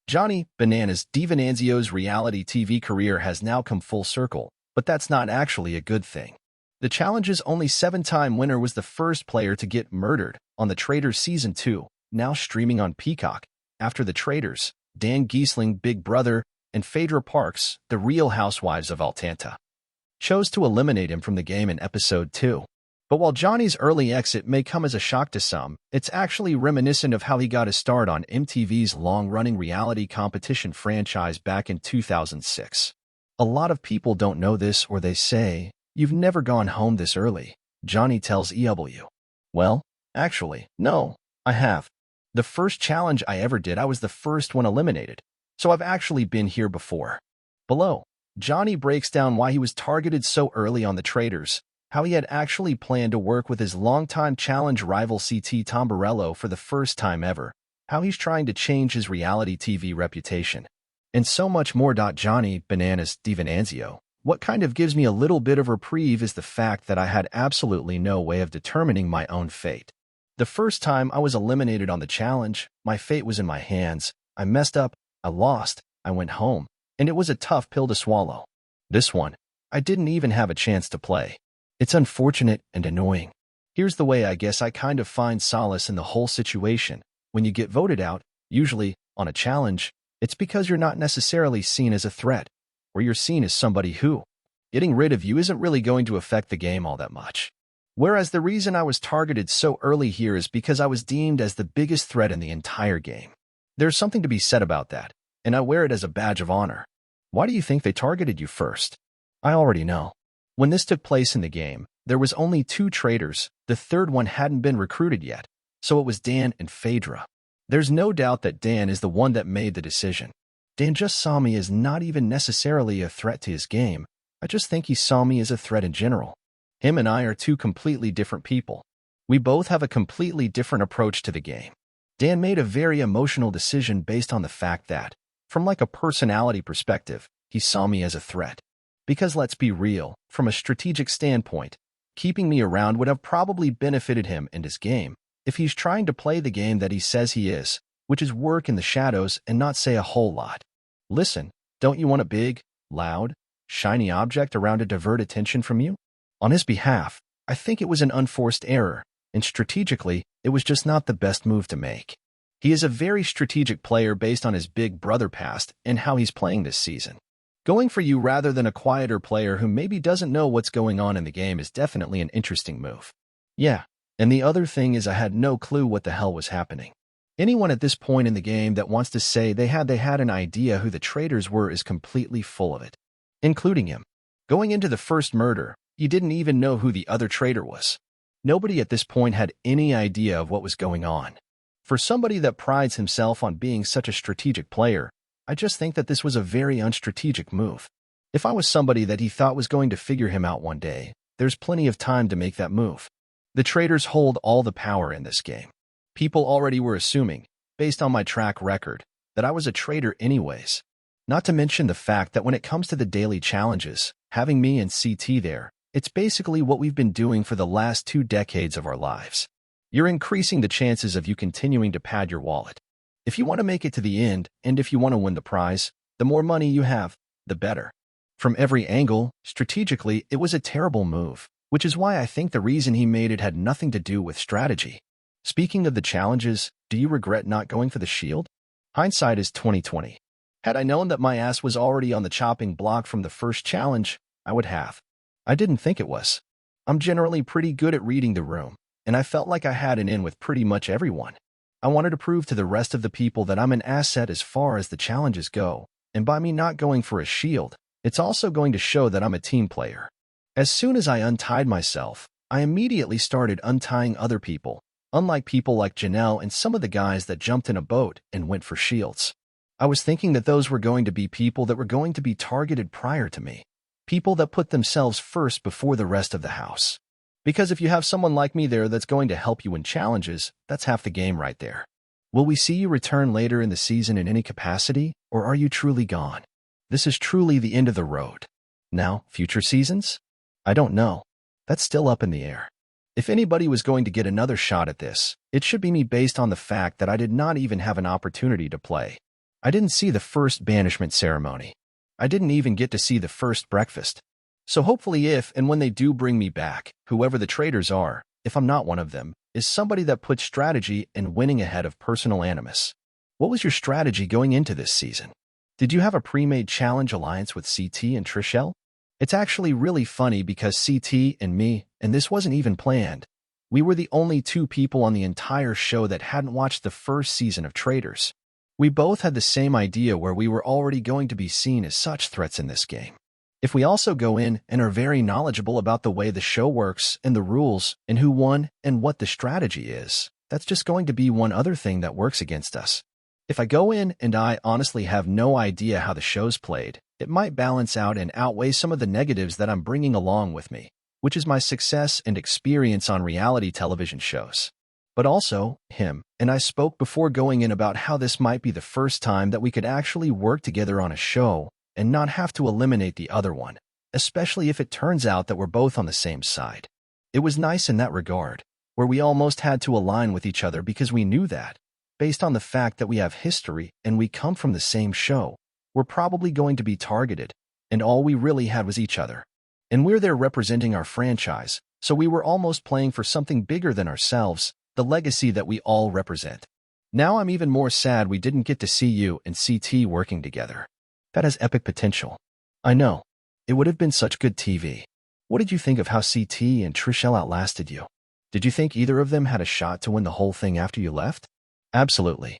Johnny "Bananas" DiVincenzo's reality TV career has now come full circle, but that's not actually a good thing. The challenge's only 7-time winner was the first player to get murdered on the Traitors Season 2, now streaming on Peacock, after the Traitors, Dan Giesling, Big Brother, and Phaedra Parks, the Real Housewives of Atlanta, chose to eliminate him from the game in Episode 2. But while Johnny's early exit may come as a shock to some, it's actually reminiscent of how he got his start on MTV's long-running reality competition franchise back in 2006. A lot of people don't know this, or they say, "You've never gone home this early," Johnny tells EW. Well, actually, no, I have. The first challenge I ever did, I was the first one eliminated, so I've actually been here before. Below, Johnny breaks down why he was targeted so early on the Traitors, how he had actually planned to work with his longtime challenge rival CT Tombarello for the first time ever, how he's trying to change his reality TV reputation, and so much more. Johnny "Bananas" DiVincenzo. What kind of gives me a little bit of reprieve is the fact that I had absolutely no way of determining my own fate. The first time I was eliminated on the challenge, my fate was in my hands. I messed up, I lost, I went home, and it was a tough pill to swallow. This one, I didn't even have a chance to play. It's unfortunate and annoying. Here's the way I guess I kind of find solace in the whole situation. When you get voted out, usually on a challenge, it's because you're not necessarily seen as a threat, or you're seen as somebody who, getting rid of you isn't really going to affect the game all that much. Whereas the reason I was targeted so early here is because I was deemed as the biggest threat in the entire game. There's something to be said about that, and I wear it as a badge of honor. Why do you think they targeted you first? I already know. When this took place in the game, there was only 2 traitors, the third one hadn't been recruited yet, so it was Dan and Phaedra. There's no doubt that Dan is the one that made the decision. Dan just saw me as not even necessarily a threat to his game, I just think he saw me as a threat in general. Him and I are 2 completely different people. We both have a completely different approach to the game. Dan made a very emotional decision based on the fact that, from like a personality perspective, he saw me as a threat. Because let's be real, from a strategic standpoint, keeping me around would have probably benefited him and his game if he's trying to play the game that he says he is, which is work in the shadows and not say a whole lot. Listen, don't you want a big, loud, shiny object around to divert attention from you? On his behalf, I think it was an unforced error, and strategically, it was just not the best move to make. He is a very strategic player based on his Big Brother past and how he's playing this season. Going for you rather than a quieter player who maybe doesn't know what's going on in the game is definitely an interesting move. Yeah, and the other thing is I had no clue what the hell was happening. Anyone at this point in the game that wants to say they had an idea who the traitors were is completely full of it, including him. Going into the first murder, he didn't even know who the other traitor was. Nobody at this point had any idea of what was going on. For somebody that prides himself on being such a strategic player, I just think that this was a very unstrategic move. If I was somebody that he thought was going to figure him out one day, there's plenty of time to make that move. The traitors hold all the power in this game. People already were assuming, based on my track record, that I was a traitor anyways. Not to mention the fact that when it comes to the daily challenges, having me and CT there, it's basically what we've been doing for the last 2 decades of our lives. You're increasing the chances of you continuing to pad your wallet. If you want to make it to the end, and if you want to win the prize, the more money you have, the better. From every angle, strategically, it was a terrible move, which is why I think the reason he made it had nothing to do with strategy. Speaking of the challenges, do you regret not going for the shield? Hindsight is 2020. Had I known that my ass was already on the chopping block from the first challenge, I would have. I didn't think it was. I'm generally pretty good at reading the room, and I felt like I had an in with pretty much everyone. I wanted to prove to the rest of the people that I'm an asset as far as the challenges go, and by me not going for a shield, it's also going to show that I'm a team player. As soon as I untied myself, I immediately started untying other people, unlike people like Janelle and some of the guys that jumped in a boat and went for shields. I was thinking that those were going to be people that were going to be targeted prior to me, people that put themselves first before the rest of the house. Because if you have someone like me there that's going to help you in challenges, that's half the game right there. Will we see you return later in the season in any capacity, or are you truly gone? This is truly the end of the road. Now, future seasons? I don't know. That's still up in the air. If anybody was going to get another shot at this, it should be me based on the fact that I did not even have an opportunity to play. I didn't see the first banishment ceremony. I didn't even get to see the first breakfast. So hopefully if and when they do bring me back, whoever the traitors are, if I'm not one of them, is somebody that puts strategy and winning ahead of personal animus. What was your strategy going into this season? Did you have a pre-made challenge alliance with CT and Trishelle? It's actually really funny because CT and me, and this wasn't even planned, we were the only two people on the entire show that hadn't watched the first season of Traitors. We both had the same idea where we were already going to be seen as such threats in this game. If we also go in and are very knowledgeable about the way the show works and the rules and who won and what the strategy is, that's just going to be one other thing that works against us. If I go in and I honestly have no idea how the show's played, it might balance out and outweigh some of the negatives that I'm bringing along with me, which is my success and experience on reality television shows. But also, him and I spoke before going in about how this might be the first time that we could actually work together on a show and not have to eliminate the other one, especially if it turns out that we're both on the same side. It was nice in that regard, where we almost had to align with each other because we knew that, based on the fact that we have history and we come from the same show, we're probably going to be targeted, and all we really had was each other. And we're there representing our franchise, so we were almost playing for something bigger than ourselves, the legacy that we all represent. Now I'm even more sad we didn't get to see you and CT working together. That has epic potential. I know. It would have been such good TV. What did you think of how CT and Trishelle outlasted you? Did you think either of them had a shot to win the whole thing after you left? Absolutely.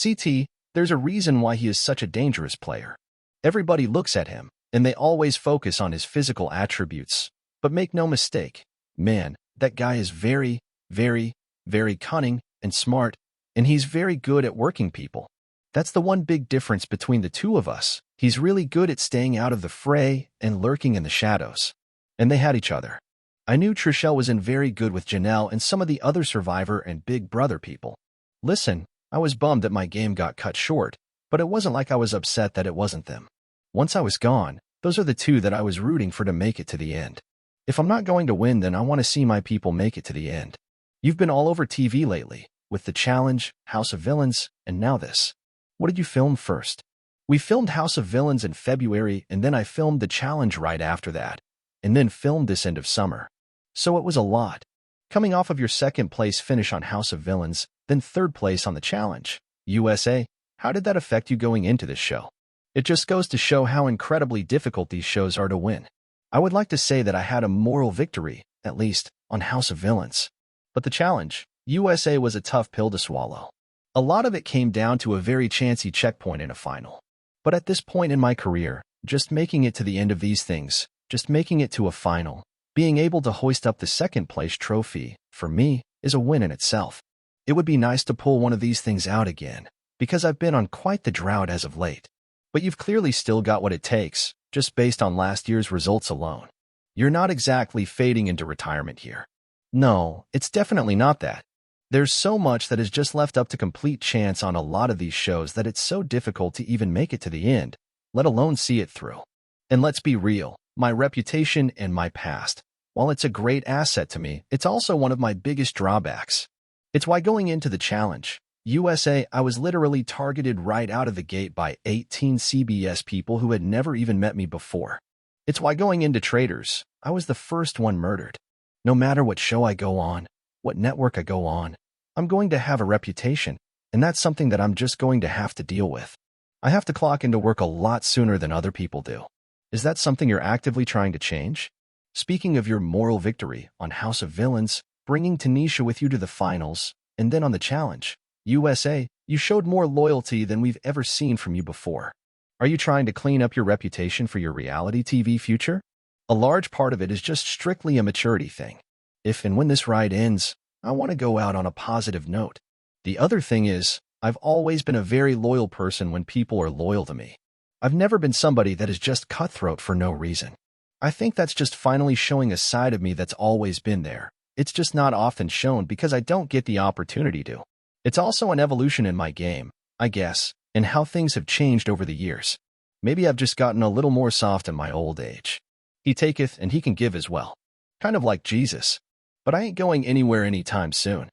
CT, there's a reason why he is such a dangerous player. Everybody looks at him, and they always focus on his physical attributes. But make no mistake, man, that guy is very, very, very cunning and smart, and he's very good at working people. That's the one big difference between the two of us. He's really good at staying out of the fray and lurking in the shadows. And they had each other. I knew Trishelle was in very good with Janelle and some of the other Survivor and Big Brother people. Listen, I was bummed that my game got cut short, but it wasn't like I was upset that it wasn't them. Once I was gone, those are the two that I was rooting for to make it to the end. If I'm not going to win, then I want to see my people make it to the end. You've been all over TV lately, with The Challenge, House of Villains, and now this. What did you film first? We filmed House of Villains in February, and then I filmed The Challenge right after that, and then filmed this end of summer. So it was a lot. Coming off of your second place finish on House of Villains, then third place on The Challenge, USA, how did that affect you going into this show? It just goes to show how incredibly difficult these shows are to win. I would like to say that I had a moral victory, at least, on House of Villains. But The Challenge, USA was a tough pill to swallow. A lot of it came down to a very chancy checkpoint in a final. But at this point in my career, just making it to the end of these things, just making it to a final, being able to hoist up the second place trophy, for me, is a win in itself. It would be nice to pull one of these things out again, because I've been on quite the drought as of late. But you've clearly still got what it takes, just based on last year's results alone. You're not exactly fading into retirement here. No, it's definitely not that. There's so much that is just left up to complete chance on a lot of these shows that it's so difficult to even make it to the end, let alone see it through. And let's be real, my reputation and my past, while it's a great asset to me, it's also one of my biggest drawbacks. It's why going into The Challenge, USA, I was literally targeted right out of the gate by 18 CBS people who had never even met me before. It's why going into Traitors, I was the first one murdered. No matter what show I go on, what network I go on, I'm going to have a reputation, and that's something that I'm just going to have to deal with. I have to clock into work a lot sooner than other people do. Is that something you're actively trying to change? Speaking of your moral victory on House of Villains, bringing Tanisha with you to the finals, and then on The Challenge, USA, you showed more loyalty than we've ever seen from you before. Are you trying to clean up your reputation for your reality TV future? A large part of it is just strictly a maturity thing. If and when this ride ends, I want to go out on a positive note. The other thing is, I've always been a very loyal person when people are loyal to me. I've never been somebody that is just cutthroat for no reason. I think that's just finally showing a side of me that's always been there. It's just not often shown because I don't get the opportunity to. It's also an evolution in my game, I guess, and how things have changed over the years. Maybe I've just gotten a little more soft in my old age. He taketh and he can give as well. Kind of like Jesus. But I ain't going anywhere anytime soon.